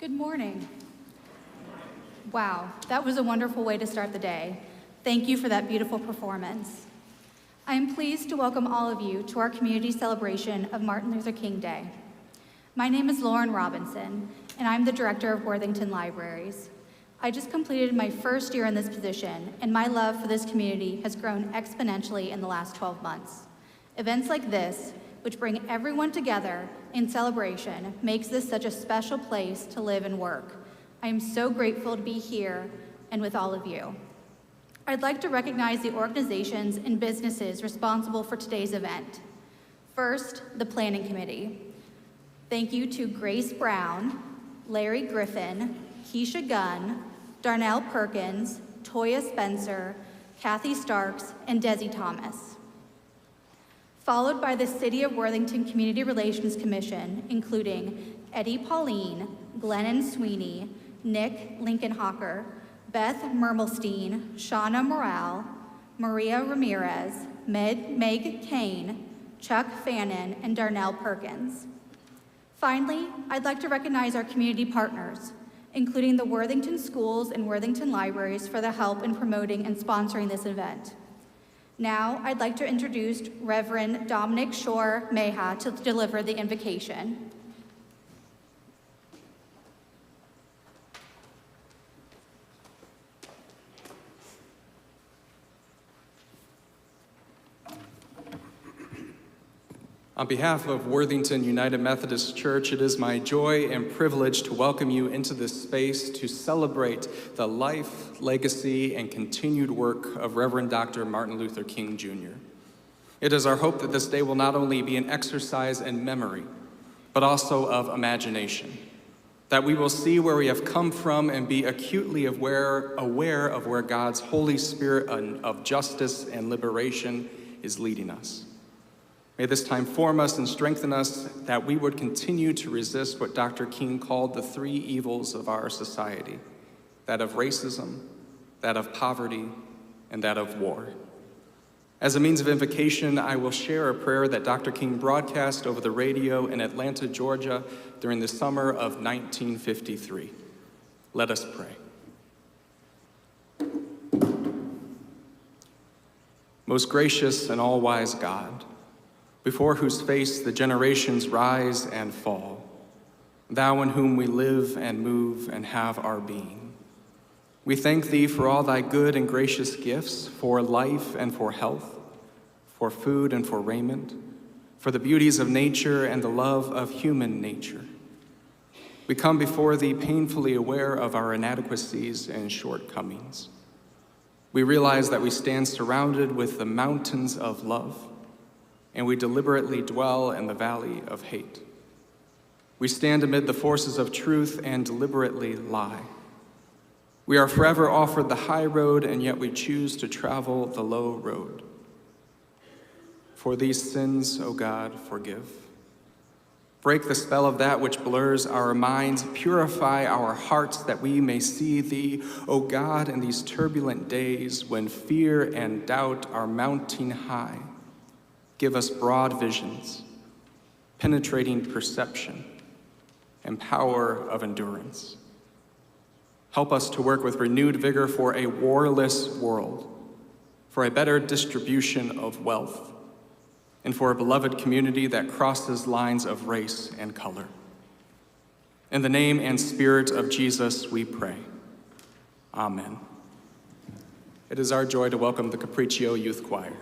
Good morning. Wow, that was a wonderful way to start the day. Thank you for that beautiful performance. I am pleased to welcome all of you to our community celebration of Martin Luther King Day. My name is Lauren Robinson, and I'm the director of Worthington Libraries. I just completed my first year in this position, and my love for this community has grown exponentially in the last 12 months. Events like this, which bring everyone together in celebration, makes this such a special place to live and work. I am so grateful to be here and with all of you. I'd like to recognize the organizations and businesses responsible for today's event. First, the Planning Committee. Thank you to Grace Brown, Larry Griffin, Keisha Gunn, Darnell Perkins, Toya Spencer, Kathy Starks, and Desi Thomas. Followed by the City of Worthington Community Relations Commission, including Eddie Pauline, Glennon Sweeney, Nick Lincoln-Hawker, Beth Mermelstein, Shauna Morale, Maria Ramirez, Meg Kane, Chuck Fannin, and Darnell Perkins. Finally, I'd like to recognize our community partners, including the Worthington Schools and Worthington Libraries, for their help in promoting and sponsoring this event. Now, I'd like to introduce Reverend Dominic Shore Meha to deliver the invocation. On behalf of Worthington United Methodist Church, it is my joy and privilege to welcome you into this space to celebrate the life, legacy, and continued work of Reverend Dr. Martin Luther King Jr. It is our hope that this day will not only be an exercise in memory, but also of imagination, that we will see where we have come from and be acutely aware of where God's Holy Spirit of justice and liberation is leading us. May this time form us and strengthen us, that we would continue to resist what Dr. King called the three evils of our society, that of racism, that of poverty, and that of war. As a means of invocation, I will share a prayer that Dr. King broadcast over the radio in Atlanta, Georgia during the summer of 1953. Let us pray. Most gracious and all-wise God, before whose face the generations rise and fall, thou in whom we live and move and have our being. We thank thee for all thy good and gracious gifts, for life and for health, for food and for raiment, for the beauties of nature and the love of human nature. We come before thee painfully aware of our inadequacies and shortcomings. We realize that we stand surrounded with the mountains of love, and we deliberately dwell in the valley of hate. We stand amid the forces of truth and deliberately lie. We are forever offered the high road, and yet we choose to travel the low road. For these sins, O God, forgive. Break the spell of that which blurs our minds. Purify our hearts that we may see thee, O God, in these turbulent days when fear and doubt are mounting high. Give us broad visions, penetrating perception, and power of endurance. Help us to work with renewed vigor for a warless world, for a better distribution of wealth, and for a beloved community that crosses lines of race and color. In the name and spirit of Jesus, we pray. Amen. It is our joy to welcome the Capriccio Youth Choir.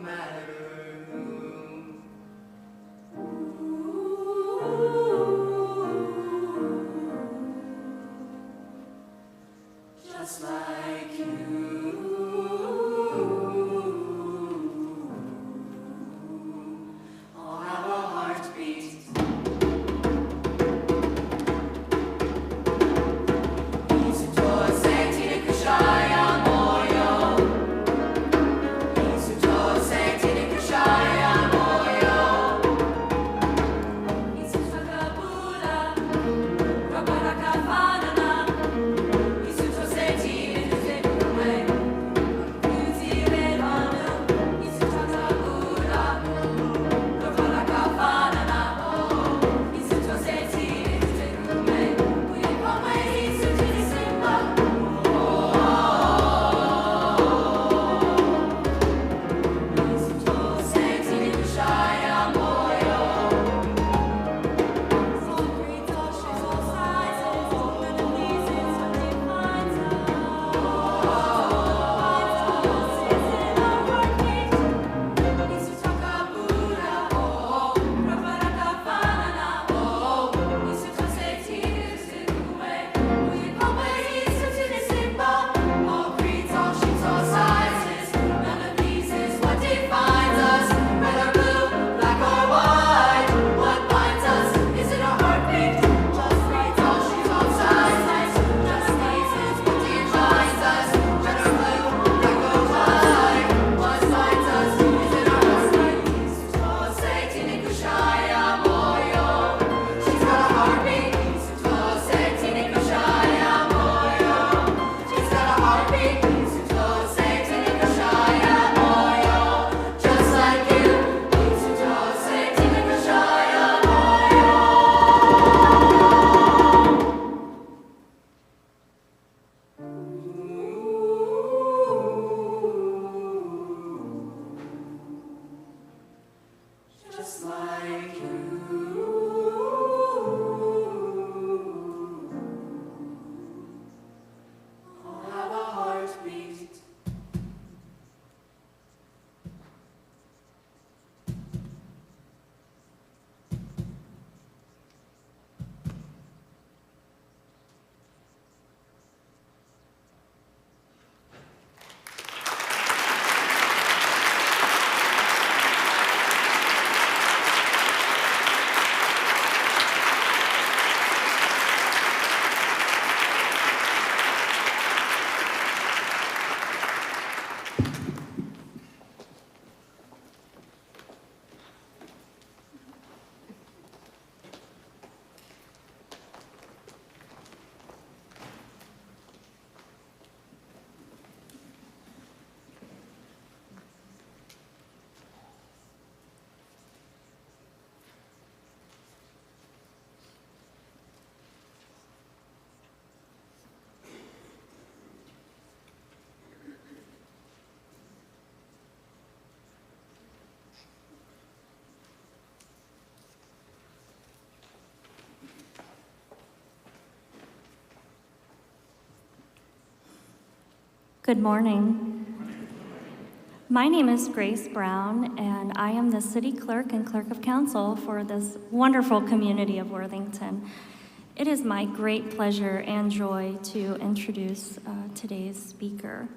matter Good morning. My name is Grace Brown, and I am the City Clerk and Clerk of Council for this wonderful community of Worthington. It is my great pleasure and joy to introduce today's speaker.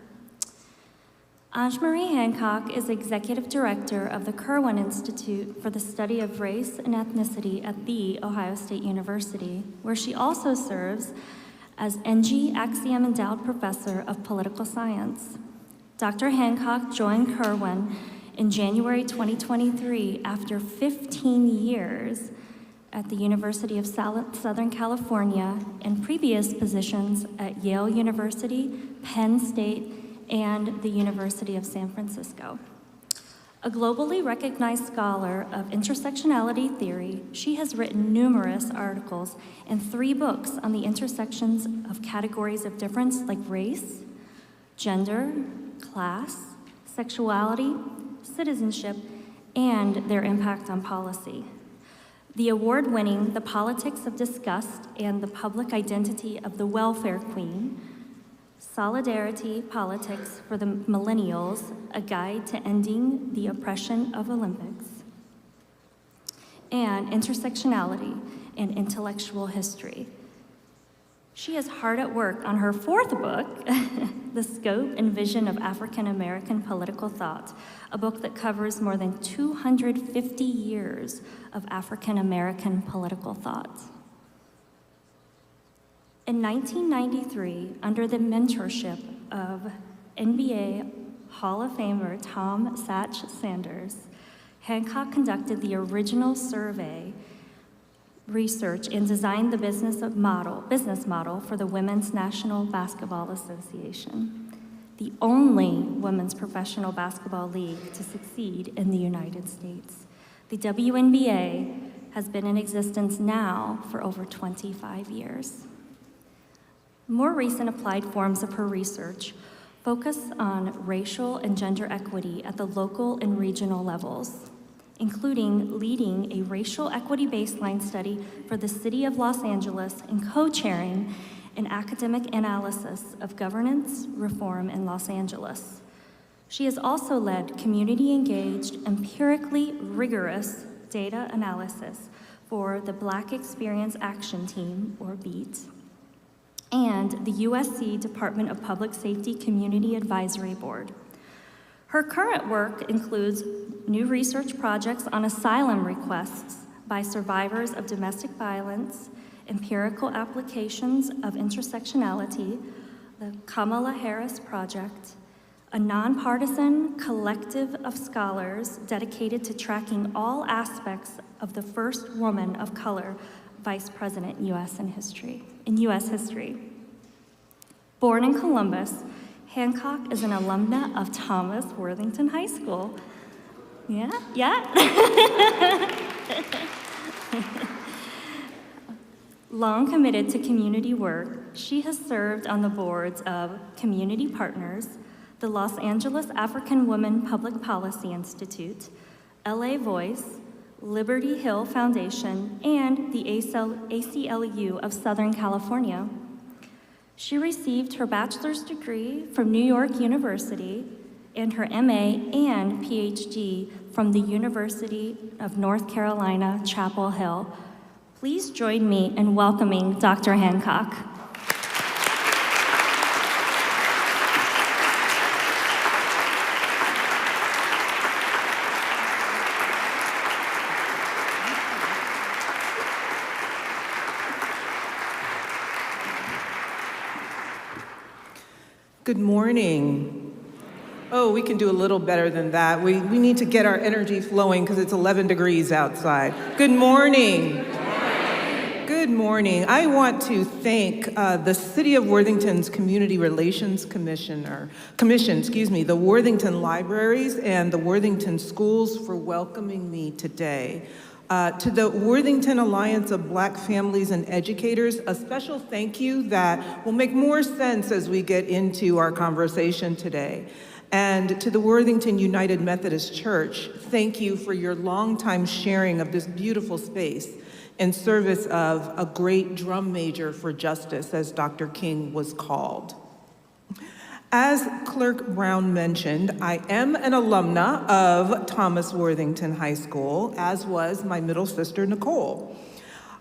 Ange-Marie Hancock is Executive Director of the Kirwan Institute for the Study of Race and Ethnicity at The Ohio State University, where she also serves as NG Axiom Endowed Professor of Political Science. Dr. Hancock joined Kirwan in January 2023 after 15 years at the University of Southern California and previous positions at Yale University, Penn State, and the University of San Francisco. A globally recognized scholar of intersectionality theory, she has written numerous articles and 3 books on the intersections of categories of difference like race, gender, class, sexuality, citizenship, and their impact on policy. The award-winning The Politics of Disgust and the Public Identity of the Welfare Queen, Solidarity Politics for the Millennials, A Guide to Ending the Oppression of Olympics, and Intersectionality and Intellectual History. She is hard at work on her 4th book, The Scope and Vision of African American Political Thought, a book that covers more than 250 years of African American political thought. In 1993, under the mentorship of NBA Hall of Famer Tom Satch Sanders, Hancock conducted the original survey research and designed the business model for the Women's National Basketball Association, the only women's professional basketball league to succeed in the United States. The WNBA has been in existence now for over 25 years. More recent applied forms of her research focus on racial and gender equity at the local and regional levels, including leading a racial equity baseline study for the City of Los Angeles and co-chairing an academic analysis of governance reform in Los Angeles. She has also led community-engaged, empirically rigorous data analysis for the Black Experience Action Team, or BEAT, and the USC Department of Public Safety Community Advisory Board. Her current work includes new research projects on asylum requests by survivors of domestic violence, empirical applications of intersectionality, the Kamala Harris Project, a nonpartisan collective of scholars dedicated to tracking all aspects of the first woman of color vice president in U.S. history. Born in Columbus, Hancock is an alumna of Thomas Worthington High School. Yeah? Long committed to community work, she has served on the boards of Community Partners, the Los Angeles African Women Public Policy Institute, LA Voice, Liberty Hill Foundation, and the ACLU of Southern California. She received her bachelor's degree from New York University and her MA and PhD from the University of North Carolina, Chapel Hill. Please join me in welcoming Dr. Hancock. Good morning. Oh, we can do a little better than that. We need to get our energy flowing because it's 11 degrees outside. Good morning. Good morning. I want to thank the City of Worthington's Community Relations Commission, the Worthington Libraries and the Worthington Schools for welcoming me today. To the Worthington Alliance of Black Families and Educators, a special thank you that will make more sense as we get into our conversation today. And to the Worthington United Methodist Church, thank you for your longtime sharing of this beautiful space in service of a great drum major for justice, as Dr. King was called. As Clerk Brown mentioned, I am an alumna of Thomas Worthington High School, as was my middle sister, Nicole.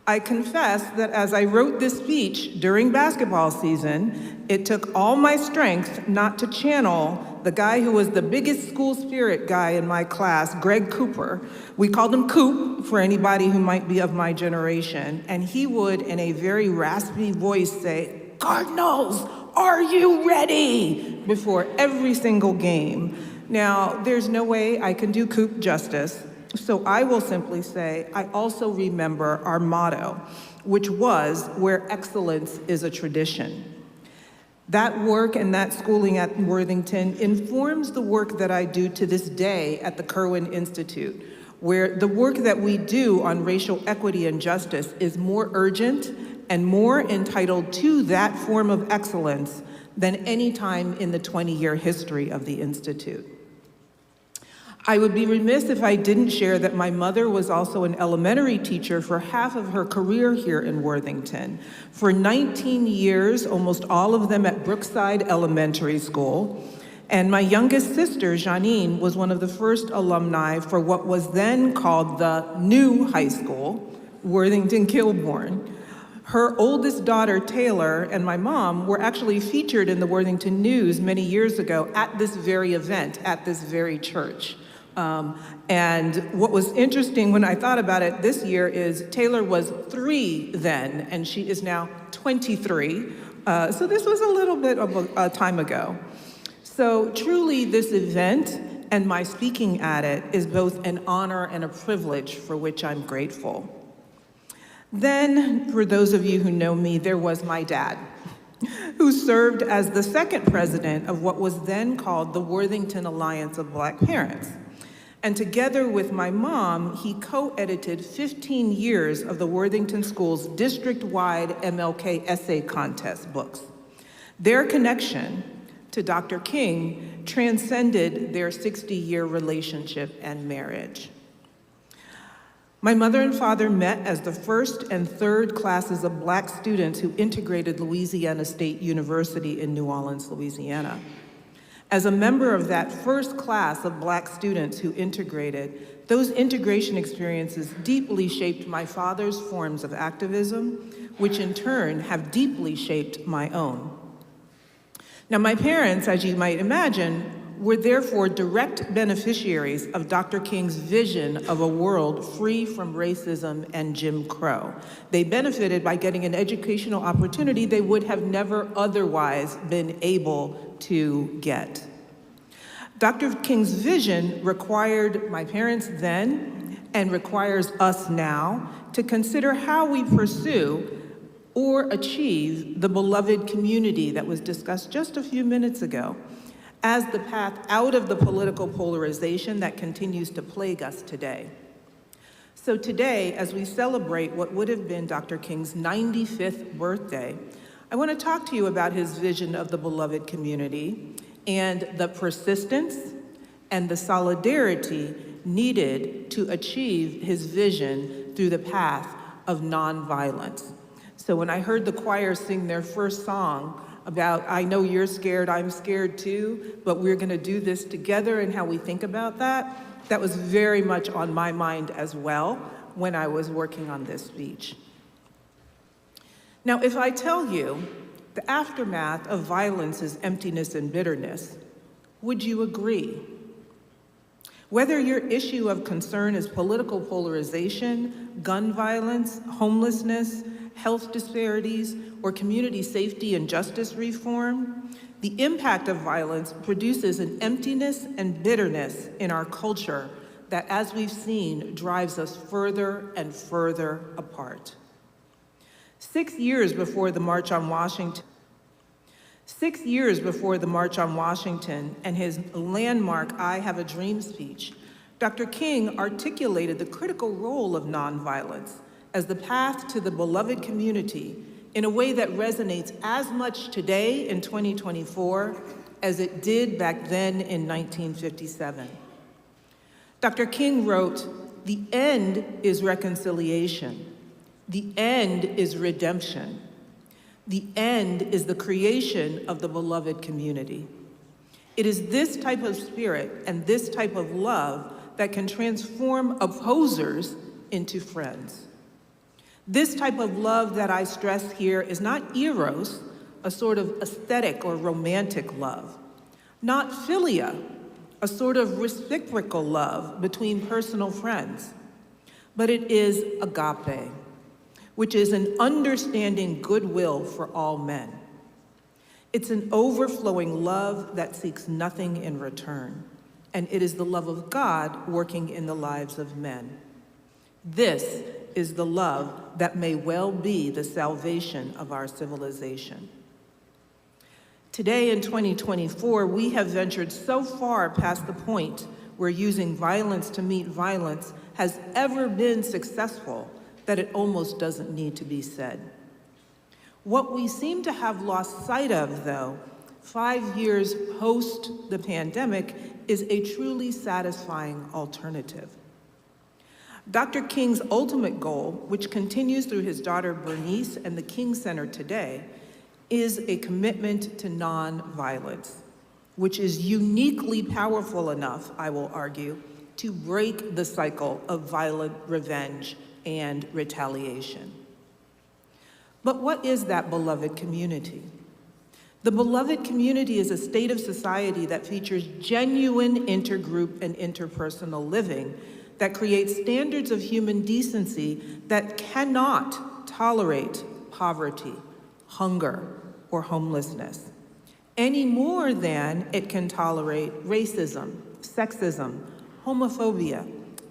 I confess that as I wrote this speech during basketball season, it took all my strength not to channel the guy who was the biggest school spirit guy in my class, Greg Cooper. We called him Coop for anybody who might be of my generation, and he would, in a very raspy voice, say, "Cardinals, are you ready?" before every single game. Now, there's no way I can do Coop justice, so I will simply say I also remember our motto, which was, "Where excellence is a tradition." That work and that schooling at Worthington informs the work that I do to this day at the Kirwan Institute, where the work that we do on racial equity and justice is more urgent and more entitled to that form of excellence than any time in the 20-year history of the Institute. I would be remiss if I didn't share that my mother was also an elementary teacher for half of her career here in Worthington. For 19 years, almost all of them at Brookside Elementary School. And my youngest sister, Janine, was one of the first alumni for what was then called the new high school, Worthington Kilbourne. Her oldest daughter, Taylor, and my mom were actually featured in the Worthington News many years ago at this very event, at this very church. And what was interesting when I thought about it this year is Taylor was 3 then, and she is now 23. So this was a little bit of a time ago. So truly this event and my speaking at it is both an honor and a privilege for which I'm grateful. Then, for those of you who know me, there was my dad, who served as the second president of what was then called the Worthington Alliance of Black Parents. And together with my mom, he co-edited 15 years of the Worthington School's district-wide MLK essay contest books. Their connection to Dr. King transcended their 60-year relationship and marriage. My mother and father met as the first and third classes of Black students who integrated Louisiana State University in New Orleans, Louisiana. As a member of that first class of Black students who integrated, those integration experiences deeply shaped my father's forms of activism, which in turn have deeply shaped my own. Now, my parents, as you might imagine, were therefore direct beneficiaries of Dr. King's vision of a world free from racism and Jim Crow. They benefited by getting an educational opportunity they would have never otherwise been able to get. Dr. King's vision required my parents then, and requires us now, to consider how we pursue or achieve the beloved community that was discussed just a few minutes ago, as the path out of the political polarization that continues to plague us today. So today, as we celebrate what would have been Dr. King's 95th birthday, I want to talk to you about his vision of the beloved community and the persistence and the solidarity needed to achieve his vision through the path of nonviolence. So when I heard the choir sing their first song about, I know you're scared, I'm scared too, but we're gonna do this together, and how we think about that, that was very much on my mind as well when I was working on this speech. Now, if I tell you the aftermath of violence is emptiness and bitterness, would you agree? Whether your issue of concern is political polarization, gun violence, homelessness, health disparities, or community safety and justice reform, the impact of violence produces an emptiness and bitterness in our culture that, as we've seen, drives us further and further apart. 6 years before the March on Washington, and his landmark I Have a Dream speech, Dr. King articulated the critical role of nonviolence as the path to the beloved community in a way that resonates as much today in 2024 as it did back then in 1957. Dr. King wrote, "The end is reconciliation. The end is redemption. The end is the creation of the beloved community." It is this type of spirit and this type of love that can transform opposers into friends. This type of love that I stress here is not eros, a sort of aesthetic or romantic love, not philia, a sort of reciprocal love between personal friends, but it is agape, which is an understanding goodwill for all men. It's an overflowing love that seeks nothing in return, and it is the love of God working in the lives of men. This is the love that may well be the salvation of our civilization. Today in 2024, we have ventured so far past the point where using violence to meet violence has ever been successful that it almost doesn't need to be said. What we seem to have lost sight of, though, 5 years post the pandemic, is a truly satisfying alternative. Dr. King's ultimate goal, which continues through his daughter Bernice and the King Center today, is a commitment to nonviolence, which is uniquely powerful enough, I will argue, to break the cycle of violent revenge and retaliation. But what is that beloved community? The beloved community is a state of society that features genuine intergroup and interpersonal living that creates standards of human decency that cannot tolerate poverty, hunger, or homelessness, any more than it can tolerate racism, sexism, homophobia,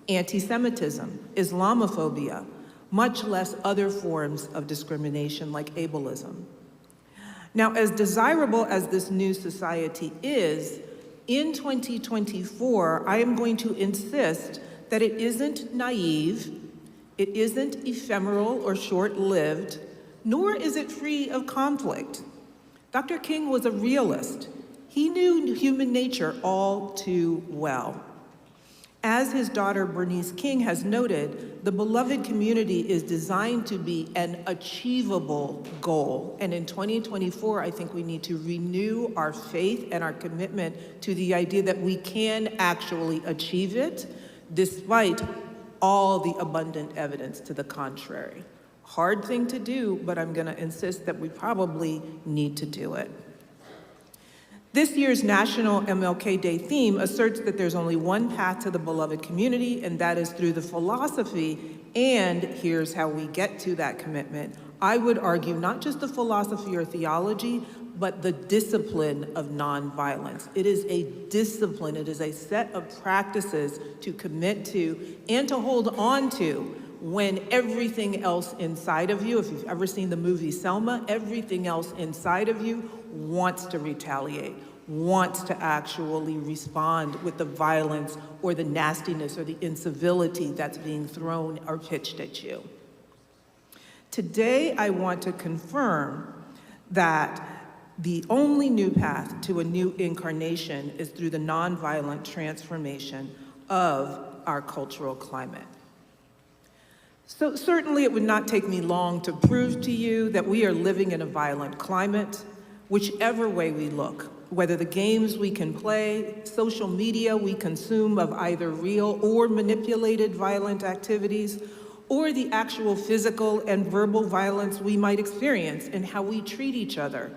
anti-Semitism, Islamophobia, much less other forms of discrimination like ableism. Now, as desirable as this new society is, in 2024, I am going to insist that it isn't naive, it isn't ephemeral or short-lived, nor is it free of conflict. Dr. King was a realist. He knew human nature all too well. As his daughter Bernice King has noted, the beloved community is designed to be an achievable goal. And in 2024, I think we need to renew our faith and our commitment to the idea that we can actually achieve it, despite all the abundant evidence to the contrary. Hard thing to do, but I'm going to insist that we probably need to do it. This year's National MLK Day theme asserts that there's only one path to the beloved community, and that is through the philosophy, and here's how we get to that commitment. I would argue not just the philosophy or theology, but the discipline of nonviolence. It is a discipline, it is a set of practices to commit to and to hold on to when everything else inside of you, if you've ever seen the movie Selma, everything else inside of you wants to retaliate, wants to actually respond with the violence or the nastiness or the incivility that's being thrown or pitched at you. Today, I want to confirm that the only new path to a new incarnation is through the nonviolent transformation of our cultural climate. So certainly it would not take me long to prove to you that we are living in a violent climate, whichever way we look, whether the games we can play, social media we consume of either real or manipulated violent activities, or the actual physical and verbal violence we might experience in how we treat each other,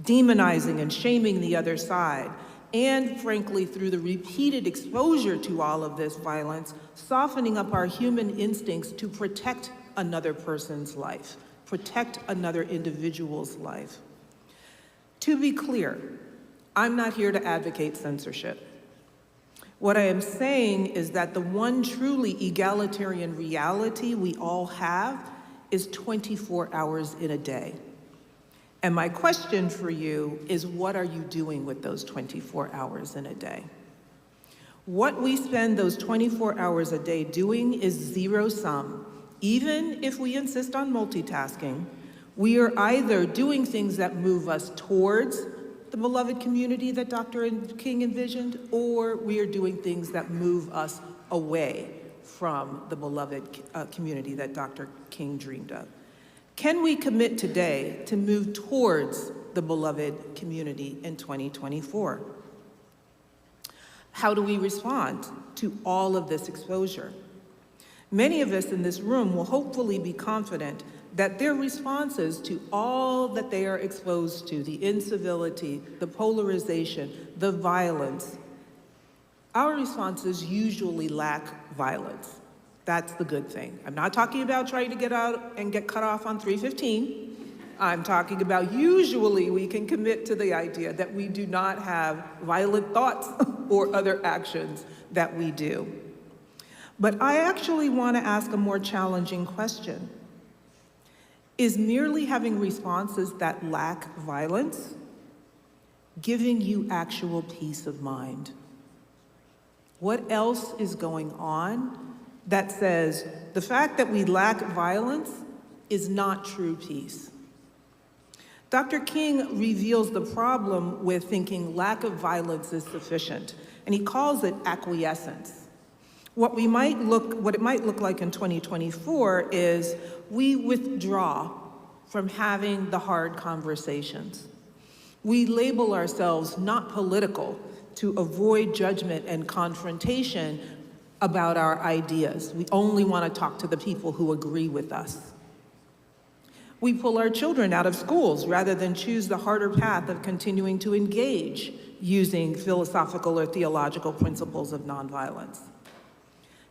demonizing and shaming the other side, and frankly, through the repeated exposure to all of this violence, softening up our human instincts to protect another person's life, protect another individual's life. To be clear, I'm not here to advocate censorship. What I am saying is that the one truly egalitarian reality we all have is 24 hours in a day. And my question for you is, what are you doing with those 24 hours in a day? What we spend those 24 hours a day doing is zero sum. Even if we insist on multitasking, we are either doing things that move us towards the beloved community that Dr. King envisioned, or we are doing things that move us away from the beloved community that Dr. King dreamed of. Can we commit today to move towards the beloved community in 2024? How do we respond to all of this exposure? Many of us in this room will hopefully be confident that their responses to all that they are exposed to, the incivility, the polarization, the violence, our responses usually lack violence. That's the good thing. I'm not talking about trying to get out and get cut off on 315. I'm talking about usually we can commit to the idea that we do not have violent thoughts or other actions that we do. But I actually want to ask a more challenging question. Is merely having responses that lack violence giving you actual peace of mind? What else is going on that says the fact that we lack violence is not true peace? Dr. King reveals the problem with thinking lack of violence is sufficient, and he calls it acquiescence. What it might look like in 2024 is we withdraw from having the hard conversations. We label ourselves not political to avoid judgment and confrontation about our ideas. We only want to talk to the people who agree with us. We pull our children out of schools rather than choose the harder path of continuing to engage using philosophical or theological principles of nonviolence.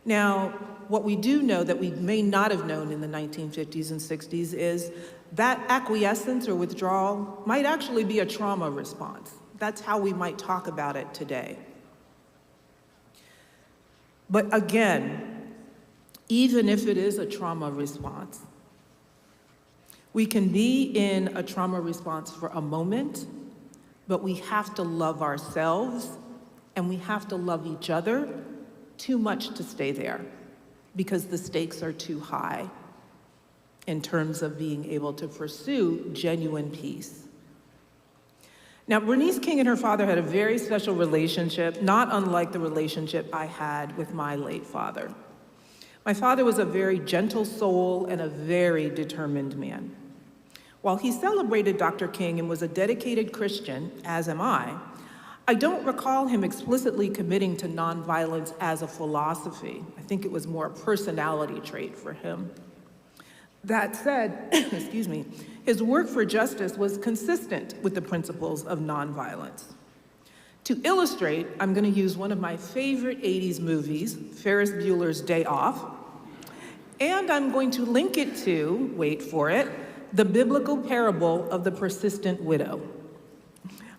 Now, what we do know that we may not have known in the 1950s and 60s is that acquiescence or withdrawal might actually be a trauma response. That's how we might talk about it today. But again, even if it is a trauma response, we can be in a trauma response for a moment, but we have to love ourselves and we have to love each other too much to stay there because the stakes are too high in terms of being able to pursue genuine peace. Now, Bernice King and her father had a very special relationship, not unlike the relationship I had with my late father. My father was a very gentle soul and a very determined man. While he celebrated Dr. King and was a dedicated Christian, as am I don't recall him explicitly committing to nonviolence as a philosophy. I think it was more a personality trait for him. That said, excuse me, his work for justice was consistent with the principles of nonviolence. To illustrate, I'm going to use one of my favorite 80s movies, Ferris Bueller's Day Off, and I'm going to link it to, wait for it, the biblical parable of the persistent widow.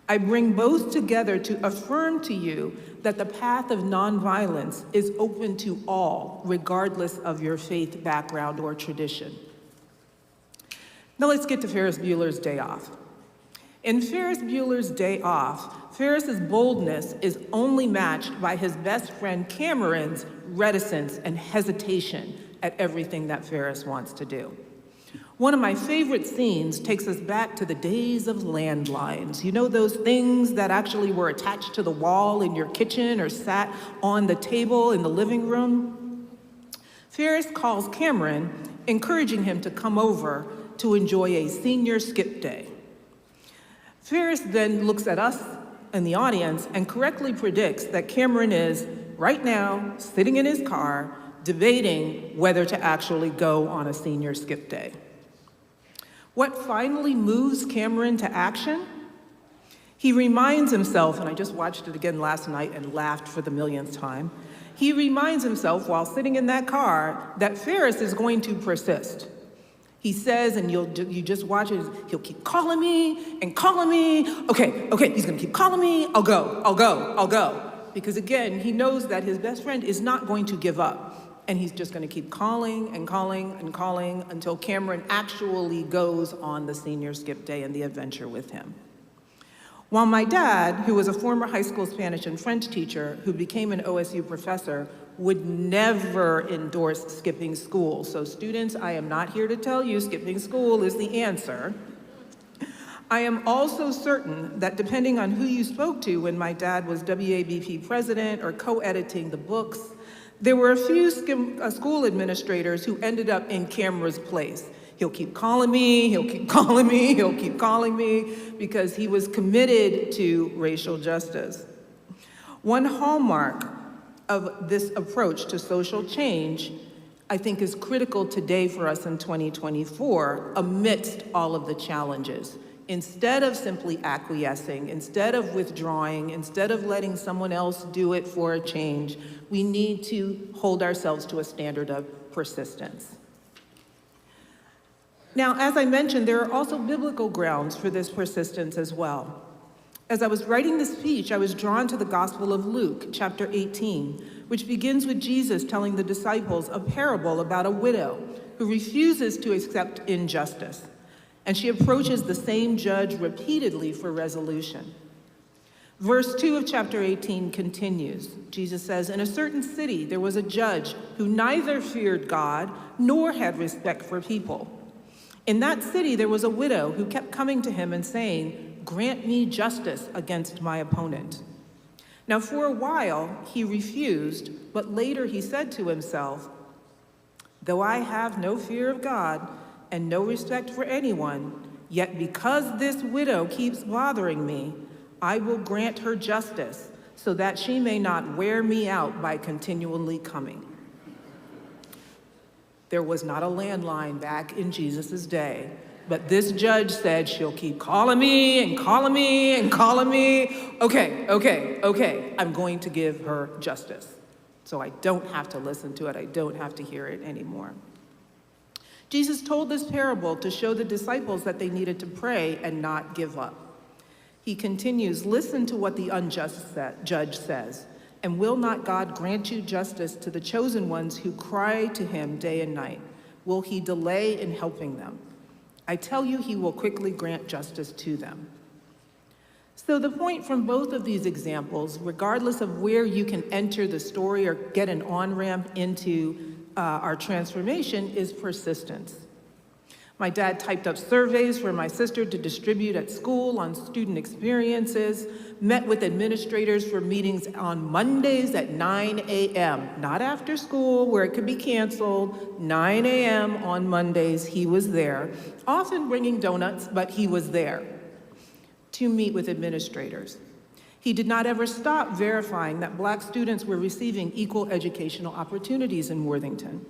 I bring both together to affirm to you that the path of nonviolence is open to all, regardless of your faith background or tradition. Now let's get to Ferris Bueller's Day Off. In Ferris Bueller's Day Off, Ferris's boldness is only matched by his best friend Cameron's reticence and hesitation at everything that Ferris wants to do. One of my favorite scenes takes us back to the days of landlines. You know those things that actually were attached to the wall in your kitchen or sat on the table in the living room? Ferris calls Cameron, encouraging him to come over to enjoy a senior skip day. Ferris then looks at us in the audience and correctly predicts that Cameron is, right now, sitting in his car, debating whether to actually go on a senior skip day. What finally moves Cameron to action? He reminds himself, and I just watched it again last night and laughed for the millionth time, he reminds himself while sitting in that car that Ferris is going to persist. He says, and you just watch it, he'll keep calling me and calling me. Okay, he's gonna keep calling me, I'll go. Because again, he knows that his best friend is not going to give up. And he's just gonna keep calling and calling and calling until Cameron actually goes on the senior skip day and the adventure with him. While my dad, who was a former high school Spanish and French teacher who became an OSU professor, would never endorse skipping school. So students, I am not here to tell you skipping school is the answer. I am also certain that depending on who you spoke to when my dad was WABP president or co-editing the books, there were a few school administrators who ended up in Cameron's place. He'll keep calling me, he'll keep calling me, because he was committed to racial justice. One hallmark of this approach to social change, I think, is critical today for us in 2024 amidst all of the challenges. Instead of simply acquiescing, instead of withdrawing, instead of letting someone else do it for a change, we need to hold ourselves to a standard of persistence. Now, as I mentioned, there are also biblical grounds for this persistence as well. As I was writing this speech, I was drawn to the Gospel of Luke, chapter 18, which begins with Jesus telling the disciples a parable about a widow who refuses to accept injustice, and she approaches the same judge repeatedly for resolution. Verse 2 of chapter 18 continues. Jesus says, "In a certain city there was a judge who neither feared God nor had respect for people. In that city there was a widow who kept coming to him and saying, 'Grant me justice against my opponent.' Now for a while he refused, but later he said to himself, 'Though I have no fear of God and no respect for anyone, yet because this widow keeps bothering me, I will grant her justice so that she may not wear me out by continually coming.'" There was not a landline back in Jesus' day, but this judge said, "She'll keep calling me and calling me and calling me. Okay, I'm going to give her justice. So I don't have to listen to it, I don't have to hear it anymore." Jesus told this parable to show the disciples that they needed to pray and not give up. He continues, "Listen to what the unjust judge says. And will not God grant you justice to the chosen ones who cry to him day and night? Will he delay in helping them? I tell you, he will quickly grant justice to them." So the point from both of these examples, regardless of where you can enter the story or get an on-ramp into our transformation, is persistence. My dad typed up surveys for my sister to distribute at school on student experiences, met with administrators for meetings on Mondays at 9 a.m., not after school where it could be canceled. 9 a.m. on Mondays, he was there, often bringing donuts, but he was there to meet with administrators. He did not ever stop verifying that Black students were receiving equal educational opportunities in Worthington.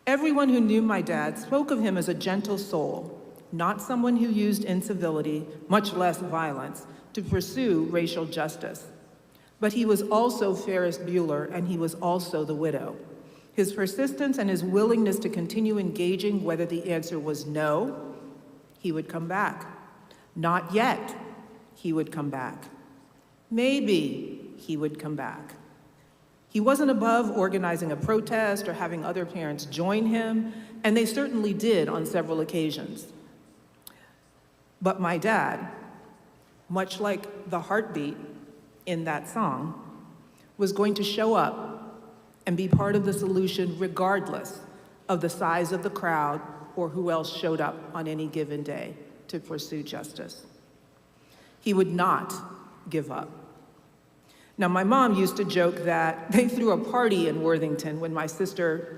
Everyone who knew my dad spoke of him as a gentle soul, not someone who used incivility, much less violence, to pursue racial justice. But he was also Ferris Bueller, and he was also the widow. His persistence and his willingness to continue engaging, whether the answer was no, he would come back. Not yet, he would come back. Maybe he would come back. He wasn't above organizing a protest or having other parents join him, and they certainly did on several occasions. But my dad, much like the heartbeat in that song, was going to show up and be part of the solution regardless of the size of the crowd or who else showed up on any given day to pursue justice. He would not give up. Now, my mom used to joke that they threw a party in Worthington when my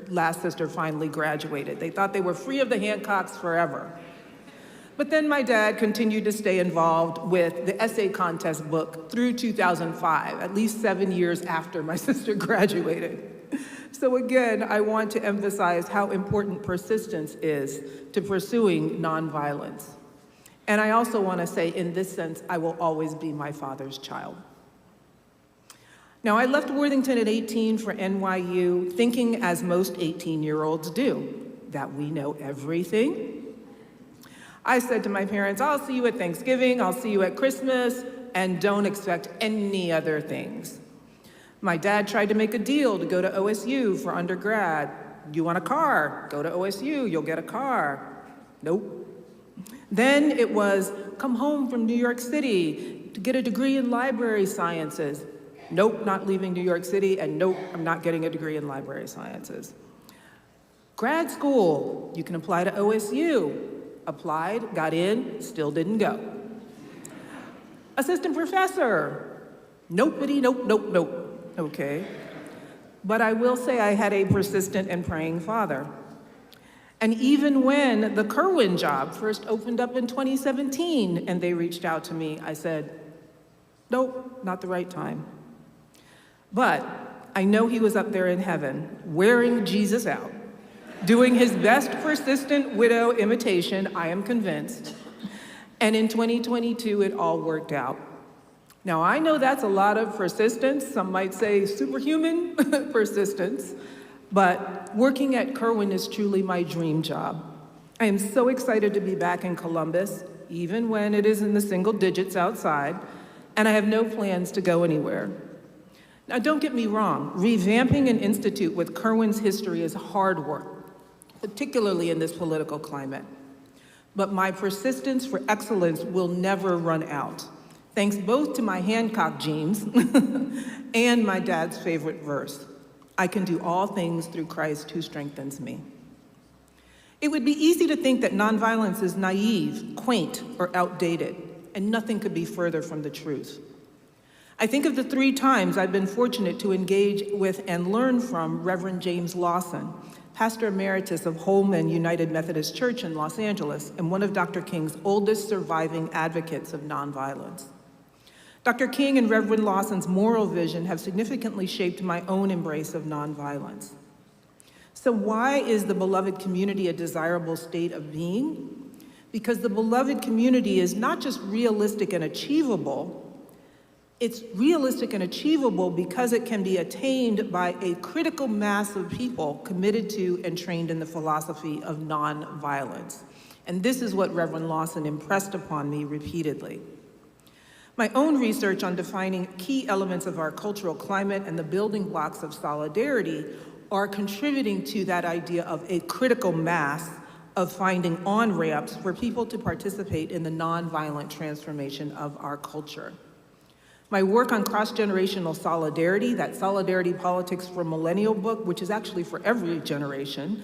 last sister finally graduated. They thought they were free of the Hancocks forever. But then my dad continued to stay involved with the essay contest book through 2005, at least 7 years after my sister graduated. So again, I want to emphasize how important persistence is to pursuing nonviolence. And I also want to say, in this sense, I will always be my father's child. Now, I left Worthington at 18 for NYU, thinking, as most 18-year-olds do, that we know everything. I said to my parents, "I'll see you at Thanksgiving, I'll see you at Christmas, and don't expect any other things." My dad tried to make a deal to go to OSU for undergrad. "You want a car? Go to OSU, you'll get a car." Nope. Then it was, "Come home from New York City to get a degree in library sciences." Nope, not leaving New York City, and nope, I'm not getting a degree in library sciences. Grad school, you can apply to OSU. Applied, got in, still didn't go. Assistant professor, nopity, nope. Okay. But I will say I had a persistent and praying father. And even when the Kerwin job first opened up in 2017 and they reached out to me, I said, "Nope, not the right time." But I know he was up there in heaven, wearing Jesus out, doing his best persistent widow imitation, I am convinced. And in 2022, it all worked out. Now, I know that's a lot of persistence, some might say superhuman persistence, but working at Kirwan is truly my dream job. I am so excited to be back in Columbus, even when it is in the single digits outside, and I have no plans to go anywhere. Now, don't get me wrong, revamping an institute with Kirwan's history is hard work, particularly in this political climate. But my persistence for excellence will never run out, thanks both to my Hancock genes and my dad's favorite verse, I can do all things through Christ who strengthens me. It would be easy to think that nonviolence is naive, quaint, or outdated, and nothing could be further from the truth. I think of the 3 times I've been fortunate to engage with and learn from Reverend James Lawson, Pastor Emeritus of Holman United Methodist Church in Los Angeles, and one of Dr. King's oldest surviving advocates of nonviolence. Dr. King and Reverend Lawson's moral vision have significantly shaped my own embrace of nonviolence. So why is the beloved community a desirable state of being? Because the beloved community is not just realistic and achievable, it's realistic and achievable because it can be attained by a critical mass of people committed to and trained in the philosophy of nonviolence. And this is what Reverend Lawson impressed upon me repeatedly. My own research on defining key elements of our cultural climate and the building blocks of solidarity are contributing to that idea of a critical mass of finding on-ramps for people to participate in the nonviolent transformation of our culture. My work on cross-generational solidarity, that Solidarity Politics for Millennial book, which is actually for every generation,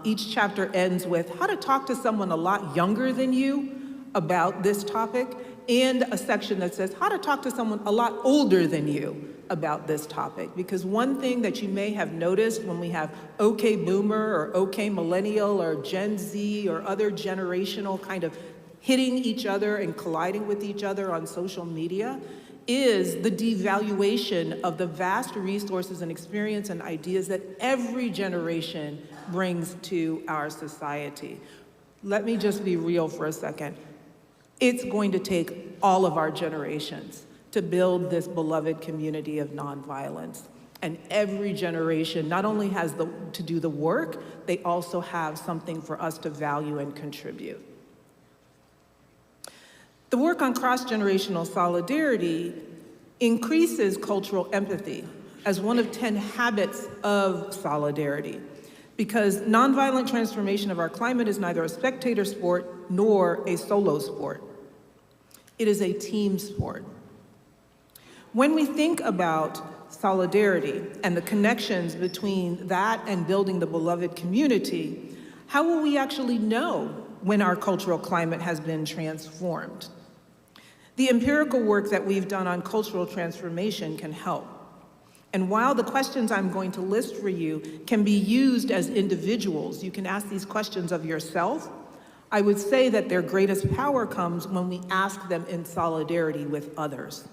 each chapter ends with how to talk to someone a lot younger than you about this topic, and a section that says how to talk to someone a lot older than you about this topic. Because one thing that you may have noticed when we have OK Boomer or OK Millennial or Gen Z or other generational kind of hitting each other and colliding with each other on social media is the devaluation of the vast resources and experience and ideas that every generation brings to our society. Let me just be real for a second. It's going to take all of our generations to build this beloved community of nonviolence. And every generation not only has to do the work, they also have something for us to value and contribute. The work on cross-generational solidarity increases cultural empathy as one of 10 habits of solidarity, because nonviolent transformation of our climate is neither a spectator sport nor a solo sport. It is a team sport. When we think about solidarity and the connections between that and building the beloved community, how will we actually know when our cultural climate has been transformed? The empirical work that we've done on cultural transformation can help. And while the questions I'm going to list for you can be used as individuals, you can ask these questions of yourself, I would say that their greatest power comes when we ask them in solidarity with others,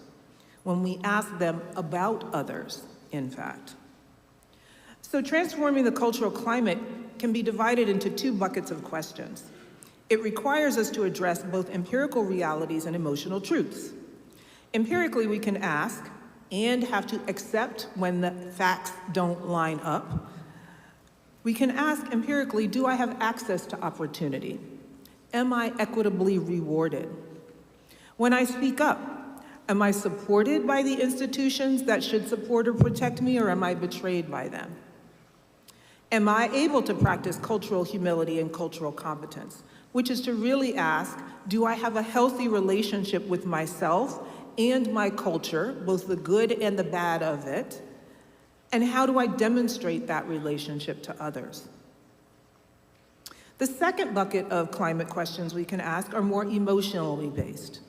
when we ask them about others, in fact. So transforming the cultural climate can be divided into 2 buckets of questions. It requires us to address both empirical realities and emotional truths. Empirically, we can ask and have to accept when the facts don't line up. We can ask empirically, do I have access to opportunity? Am I equitably rewarded? When I speak up, am I supported by the institutions that should support or protect me, or am I betrayed by them? Am I able to practice cultural humility and cultural competence, which is to really ask, do I have a healthy relationship with myself and my culture, both the good and the bad of it, and how do I demonstrate that relationship to others? The second bucket of climate questions we can ask are more emotionally based.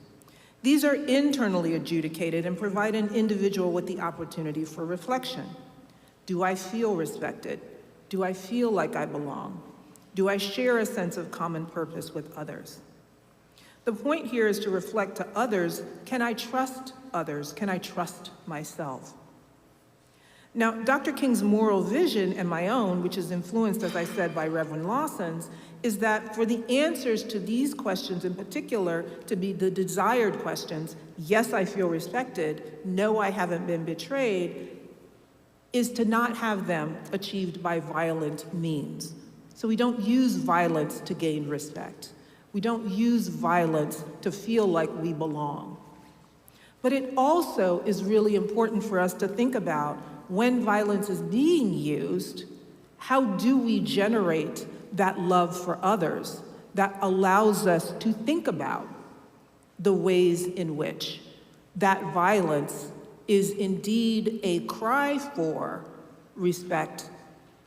These are internally adjudicated and provide an individual with the opportunity for reflection. Do I feel respected? Do I feel like I belong? Do I share a sense of common purpose with others? The point here is to reflect to others, can I trust others? Can I trust myself? Now, Dr. King's moral vision and my own, which is influenced, as I said, by Reverend Lawson's, is that for the answers to these questions in particular to be the desired questions, yes, I feel respected, no, I haven't been betrayed, is to not have them achieved by violent means. So we don't use violence to gain respect. We don't use violence to feel like we belong. But it also is really important for us to think about when violence is being used, how do we generate that love for others that allows us to think about the ways in which that violence is indeed a cry for respect,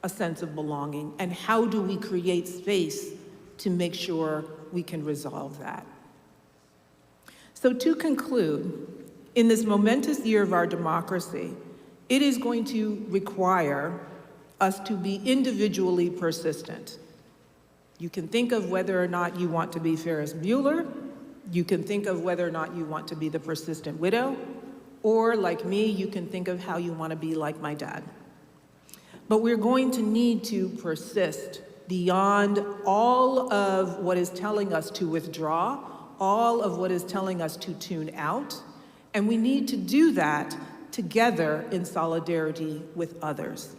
a sense of belonging, and how do we create space to make sure we can resolve that. So to conclude, in this momentous year of our democracy, it is going to require us to be individually persistent. You can think of whether or not you want to be Ferris Bueller. You can think of whether or not you want to be the persistent widow. Or, like me, you can think of how you want to be like my dad. But we're going to need to persist beyond all of what is telling us to withdraw, all of what is telling us to tune out. And we need to do that together in solidarity with others.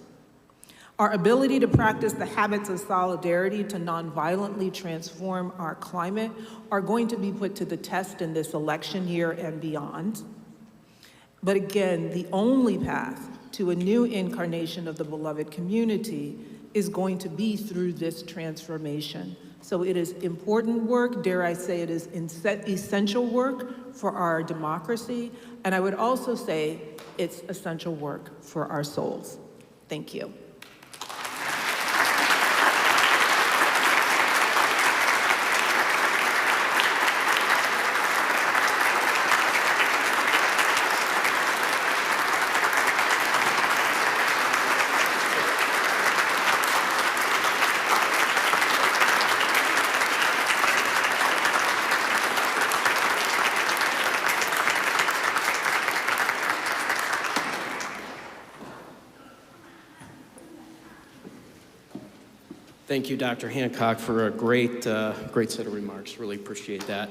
Our ability to practice the habits of solidarity to nonviolently transform our climate are going to be put to the test in this election year and beyond. But again, the only path to a new incarnation of the beloved community is going to be through this transformation. So it is important work, dare I say it is essential work for our democracy, and I would also say it's essential work for our souls. Thank you. Thank you, Dr. Hancock, for a great set of remarks. Really appreciate that.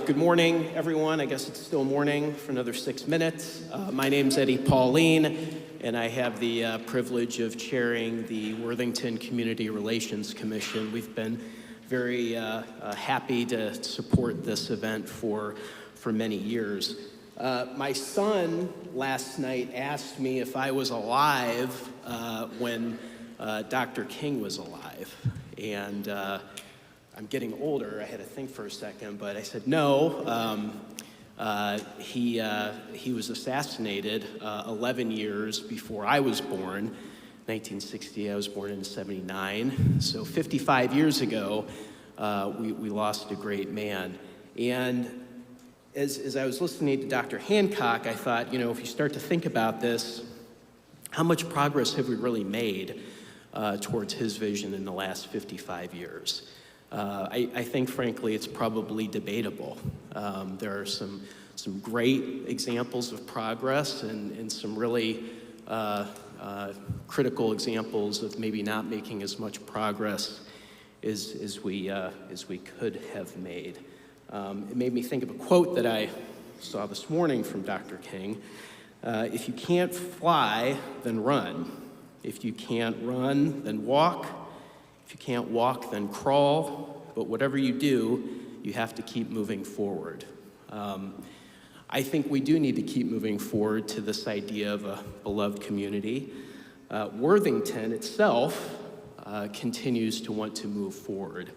Good morning, everyone. I guess it's still morning for another 6 minutes. My name's Eddie Pauline, and I have the privilege of chairing the Worthington Community Relations Commission. We've been very happy to support this event for many years. My son last night asked me if I was alive when Dr. King was alive, and I'm getting older. I had to think for a second, but I said no. He was assassinated 11 years before I was born, 1960. I was born in 79, so 55 years ago, we lost a great man. And as I was listening to Dr. Hancock, I thought, if you start to think about this, how much progress have we really made towards his vision in the last 55 years? I think, frankly, it's probably debatable. There are some great examples of progress and some really critical examples of maybe not making as much progress as we could have made. It made me think of a quote that I saw this morning from Dr. King. If you can't fly, then run. If you can't run, then walk. If you can't walk, then crawl. But whatever you do, you have to keep moving forward. I think we do need to keep moving forward to this idea of a beloved community. Worthington itself continues to want to move forward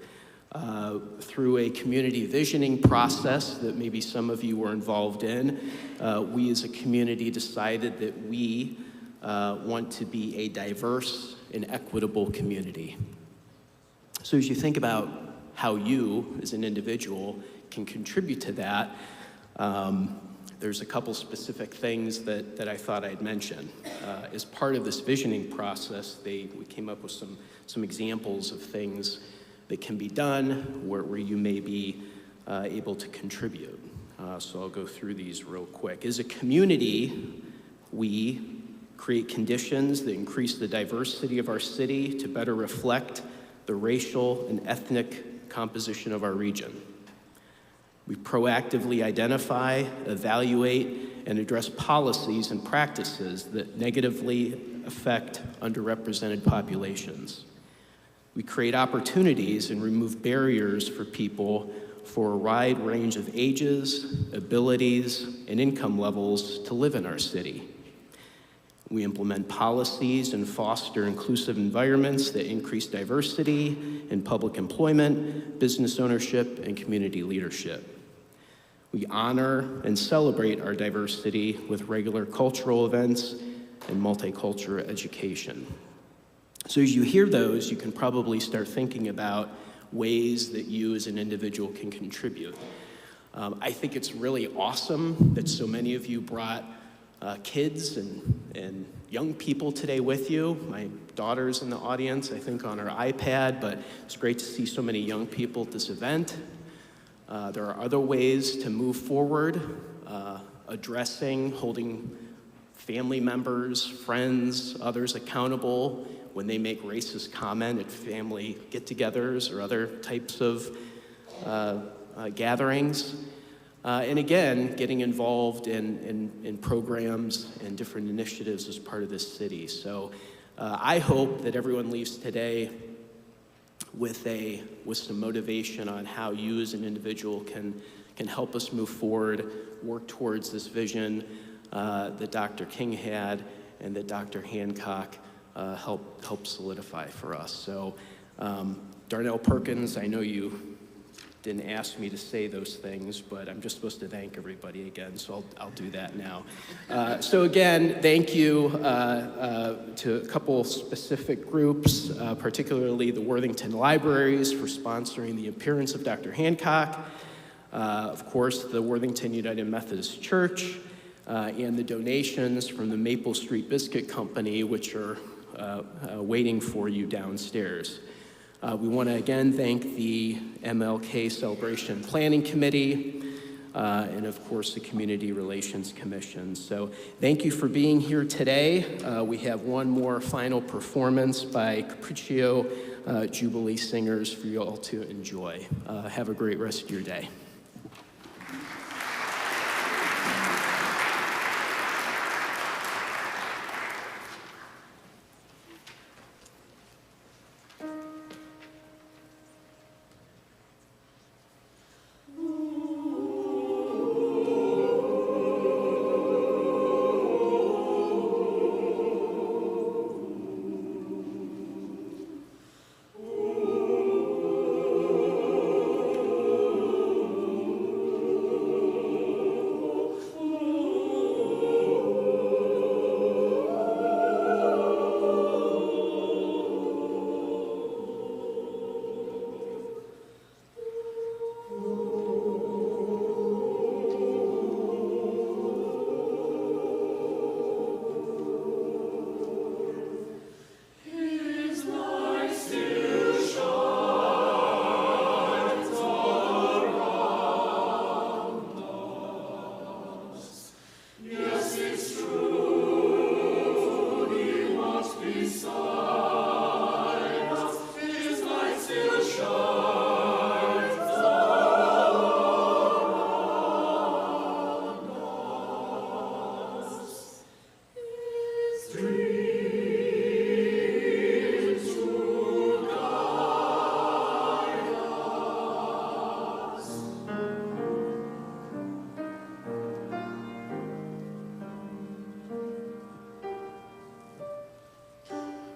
through a community visioning process that maybe some of you were involved in. We as a community decided that we want to be a diverse and equitable community. So as you think about how you, as an individual, can contribute to that, there's a couple specific things that I thought I'd mention. As part of this visioning process, we came up with some examples of things that can be done where you may be able to contribute. So I'll go through these real quick. As a community, we create conditions that increase the diversity of our city to better reflect the racial and ethnic composition of our region. We proactively identify, evaluate, and address policies and practices that negatively affect underrepresented populations. We create opportunities and remove barriers for people for a wide range of ages, abilities, and income levels to live in our city. We implement policies and foster inclusive environments that increase diversity in public employment, business ownership, and community leadership. We honor and celebrate our diversity with regular cultural events and multicultural education. So as you hear those, you can probably start thinking about ways that you as an individual can contribute. I think it's really awesome that so many of you brought kids and young people today with you. My daughter's in the audience, I think on her iPad, but it's great to see so many young people at this event. There are other ways to move forward, addressing, holding family members, friends, others accountable when they make racist comment at family get-togethers or other types of gatherings. And again, getting involved in programs and different initiatives as part of this city. So I hope that everyone leaves today with some motivation on how you as an individual can help us move forward, work towards this vision that Dr. King had and that Dr. Hancock helped solidify for us. So Darnell Perkins, I know you didn't ask me to say those things, but I'm just supposed to thank everybody again, so I'll do that now. So again, thank you to a couple specific groups, particularly the Worthington Libraries for sponsoring the appearance of Dr. Hancock, of course, the Worthington United Methodist Church, and the donations from the Maple Street Biscuit Company, which are waiting for you downstairs. We want to again thank the MLK Celebration Planning Committee and of course the Community Relations Commission. So thank you for being here today. We have one more final performance by Capriccio Jubilee Singers for you all to enjoy. Have a great rest of your day.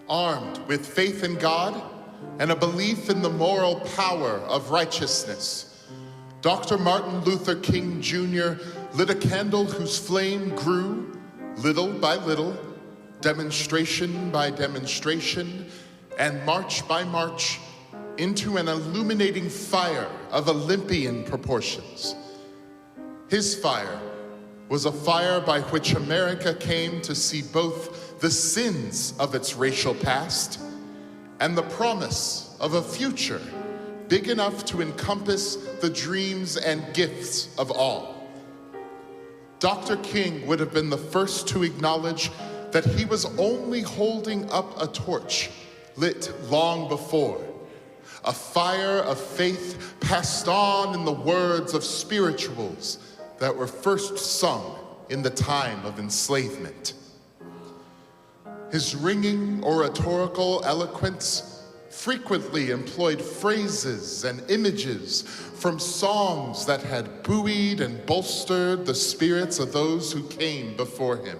Armed with faith in God and a belief in the moral power of righteousness, Dr. Martin Luther King Jr. lit a candle whose flame grew, little by little, demonstration by demonstration, and march by march, into an illuminating fire of Olympian proportions. His fire was a fire by which America came to see both the sins of its racial past and the promise of a future big enough to encompass the dreams and gifts of all. Dr. King would have been the first to acknowledge that he was only holding up a torch lit long before, a fire of faith passed on in the words of spirituals that were first sung in the time of enslavement. His ringing oratorical eloquence frequently employed phrases and images from songs that had buoyed and bolstered the spirits of those who came before him.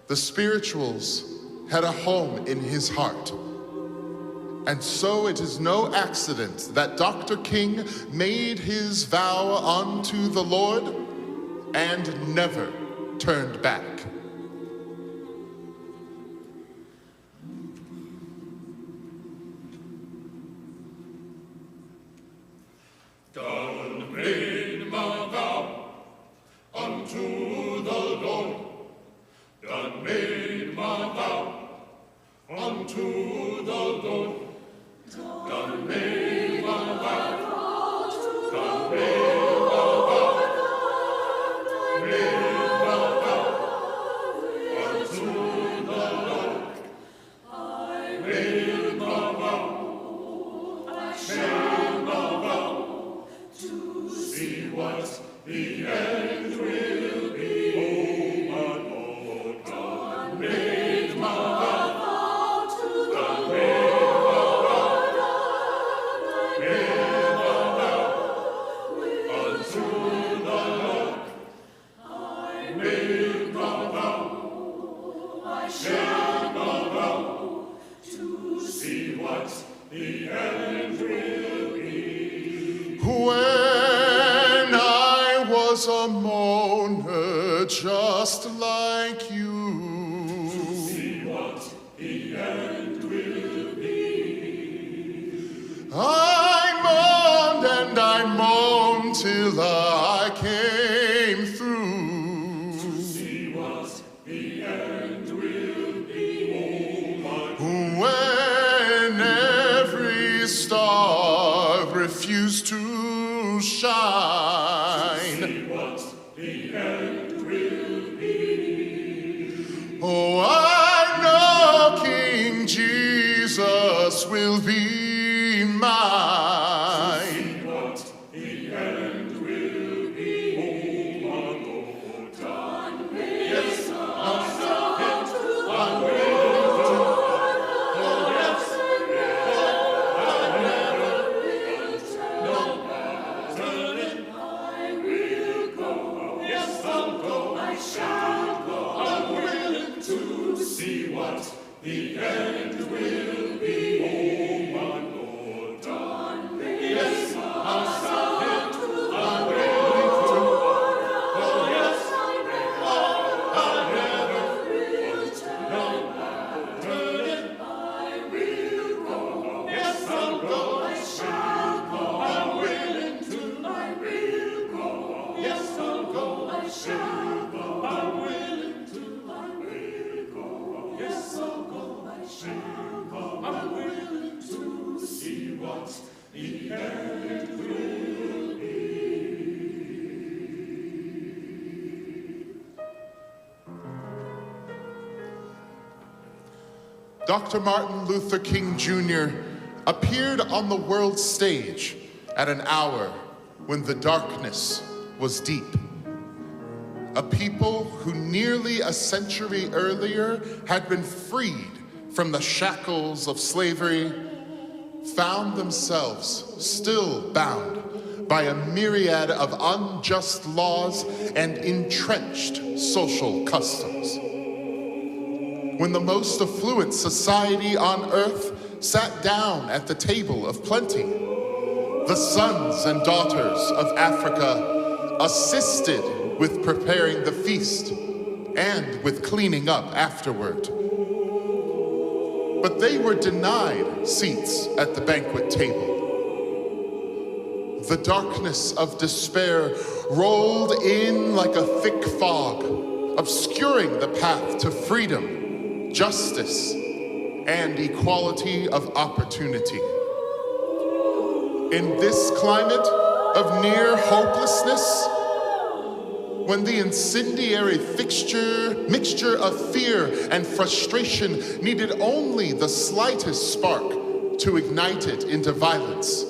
The spirituals had a home in his heart. And so it is no accident that Dr. King made his vow unto the Lord and never turned back. Done made my vow unto the Lord. Done made my vow unto the Lord. Done made my vow. Done made my vow. Made my vow unto the Lord. I made my vow. I made my vow to see what the end will be. Oh, my Lord, God made my vow to the Lord. Made my vow unto the Lord. I made my vow. I shall my vow to see what the end will be. When I was a mourner just like you, See what the end will be. I moaned till I came through. See what the end will be. Oh, When every star refused to shine, see what the end will be. oh, I know King Jesus will be mine. See what the end will be. Oh, my Lord, done made. Yes, I'm willing to. Oh, yes, I never will. No matter I will go. Yes, I'll go. I shall go. I'm willing to see what the end will be. Oh, my Lord, done made. Yes, I'm willing to. Oh, yes, I never will. No matter I will go. Yes, I'll go. I shall go. I'm willing to. I will go. Yes, I'll go. I shall go. I'm willing to. I will go. Yes, I'll go. I shall go. I'm willing to see what the end will be. Dr. Martin Luther King Jr. appeared on the world stage at an hour when the darkness was deep. A people who nearly a century earlier had been freed from the shackles of slavery found themselves still bound by a myriad of unjust laws and entrenched social customs. When the most affluent society on earth sat down at the table of plenty, the sons and daughters of Africa assisted with preparing the feast and with cleaning up afterward. But they were denied seats at the banquet table. The darkness of despair rolled in like a thick fog, obscuring the path to freedom, justice, and equality of opportunity. In this climate of near hopelessness, when the incendiary mixture of fear and frustration needed only the slightest spark to ignite it into violence,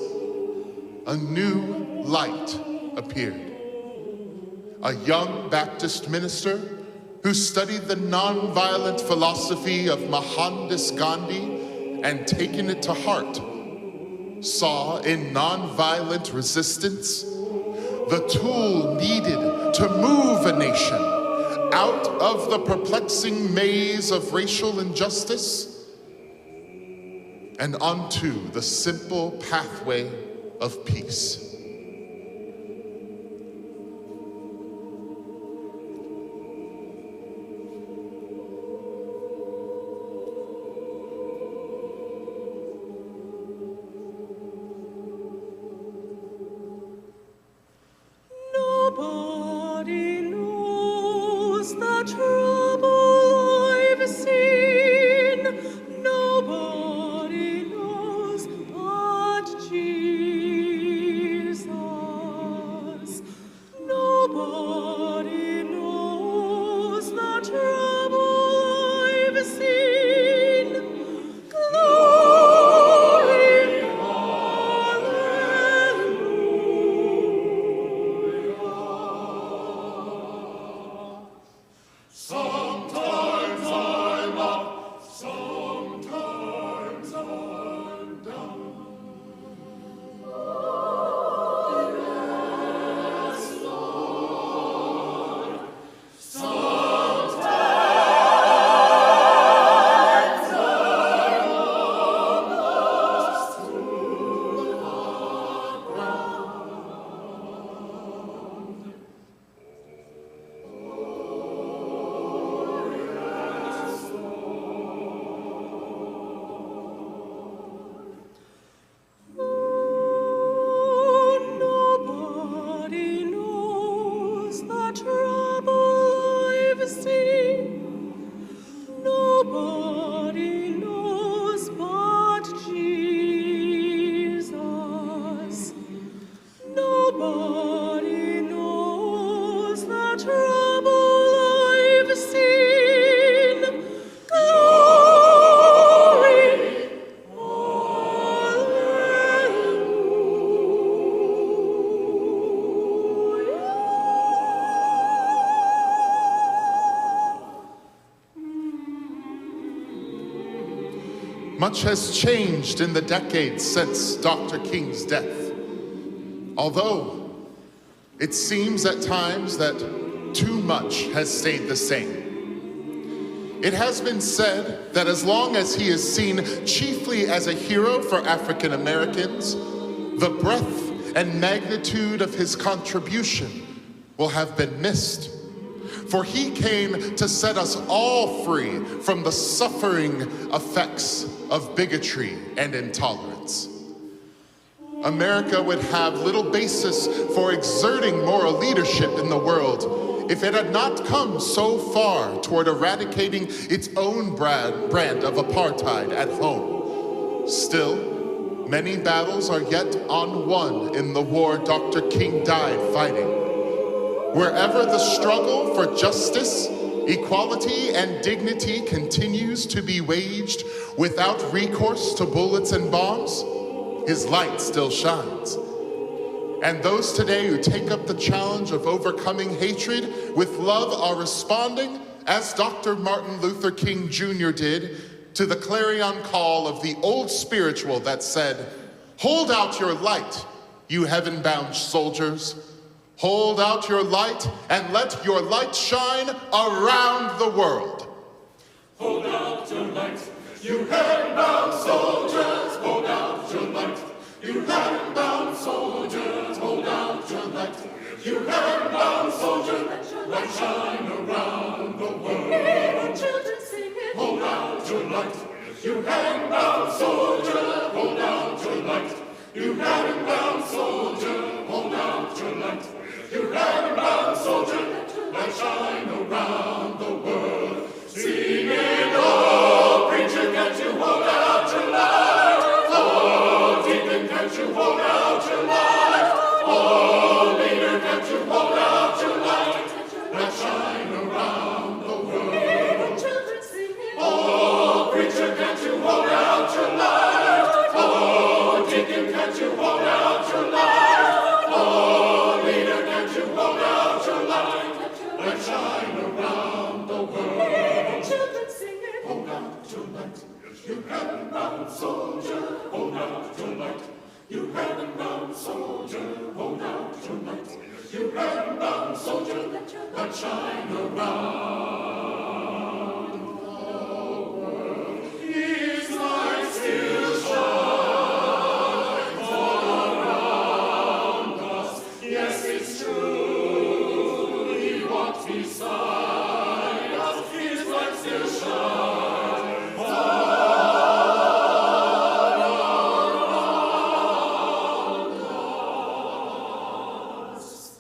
a new light appeared. A young Baptist minister who studied the nonviolent philosophy of Mohandas Gandhi and taken it to heart, saw in nonviolent resistance the tool needed to move a nation out of the perplexing maze of racial injustice and onto the simple pathway of peace. Nobody knows the trouble I've seen. Nobody knows but Jesus. Nobody knows the trouble I've seen. Glory, sometimes I'm up, sometimes I'm down. Yes, Lord. Sometimes I'm almost to the ground. Nobody knows the trouble I've seen. Nobody knows but Jesus. Nobody knows the trouble I've seen. Glory, Much has changed in the decades since Dr. King's death. Although it seems at times that too much has stayed the same. It has been said that as long as he is seen chiefly as a hero for African Americans, the breadth and magnitude of his contribution will have been missed. For he came to set us all free from the suffering effects of bigotry and intolerance. America would have little basis for exerting moral leadership in the world if it had not come so far toward eradicating its own brand of apartheid at home. Still, many battles are yet unwon in the war Dr. King died fighting. Wherever the struggle for justice, equality, and dignity continues to be waged without recourse to bullets and bombs, his light still shines. And those today who take up the challenge of overcoming hatred with love are responding, as Dr. Martin Luther King Jr. did, to the clarion call of the old spiritual that said, "Hold out your light, you heaven-bound soldiers. Hold out your light and let your light shine around the world." hold out your light, you heaven-bound soldiers, hold out your light. You heaven-bound soldiers, hold out your light. You heaven-bound soldiers, light shine around the world. Hear the children sing it. Hold out your light. You heaven-bound soldier, hold out your light. You heaven-bound soldier, hold out your light. You heaven-bound soldier, light shine around the world. Sing it, oh preacher, can't you hold out your light? Oh deacon, can't you hold out your light? Oh leader, can't you hold out your light? You heaven-bound soldier, hold out your light. You heaven-bound soldier, hold out your light. You heaven-bound soldier, let your light shine around the world. His light still shines all around us. Yes, it's true, He walks beside us. His light still shines all around us.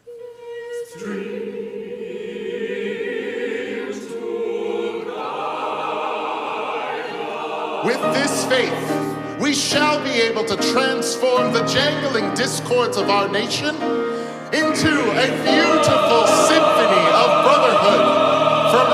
His dreams to guide us. With this faith, we shall be able to transform the jangling discords of our nation into a beautiful symphony of brotherhood from